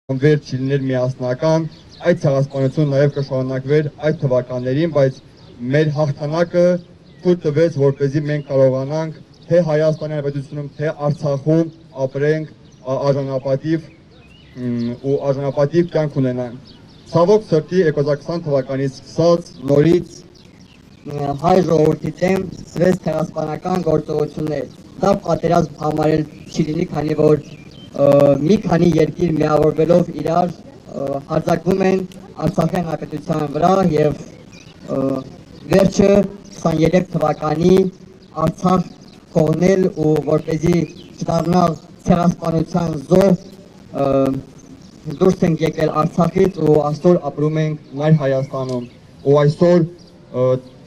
Վերջ լիներ միասնական, այդ ցեղասպանությունը նաև կշարունակվեր այդ թվականներին, բայց մեր հաղթանակը թույլ տվեց, որպեսզի մենք կարողանանք թե Հայաստանի Հանրապետությունում, թե Արցախում ապրենք արժանապատիվ ու արժանապատիվ կյանք ունենանք։ Ցավոք սրտի 2020 թվականից սկսած նորից հայ ժողովրդի դեմ սկսվեց ցեղասպանական գործողություններ։ Դա պատերազմ համարել չի լինի, քանի որ մի քանի երկիր միավորվելով իրար հարձակվում են Արցախի հանրապետության վրա եւ վերջը 23 թվականի Արցախ թողնել ու որպեսզի չդառնալ ցեղասպանության զոհ դուրս ենք եկել Արցախից ու այսօր ապրում ենք Մայր Հայաստանում, ու այսօր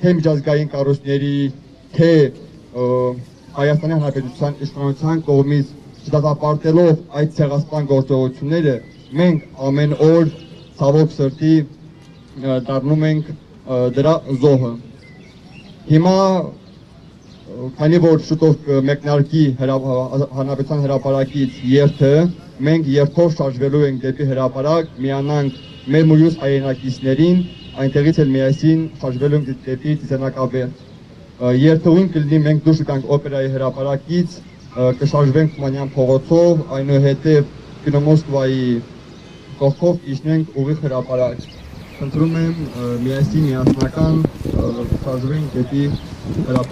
թե միջազգային կառույցների, թե Հայաստանի Հանրապետության իշխանության կողմից չդատապարտելով այդ ցեղասպան գործողությունները, մենք ամեն օր ցավոք սրտի դառնում ենք դրա զոհը։ Հիմա քանի որ շուտով կմեկնարկի Հանրապետության հրապարակից երթը, մենք երթով շարժվելու ենք դեպի հրապարակ, միանանք մեր մյուս հայրենակիցներին, այնտեղից էլ միասին շարժվելու ենք դեպի Ծիծեռնակաբերդ։ Երթուղին կլինի մենք դուրս գանք օպերայի հրապարակից, կշարժվենք Թումանյան փողոցով, այնուհետև կինո Մոսկվայի կողքով իջնենք ուղիղ հրապարակ։ Խնդրում եմ միասին միասնական շարժվենք դեպի հրապարակ։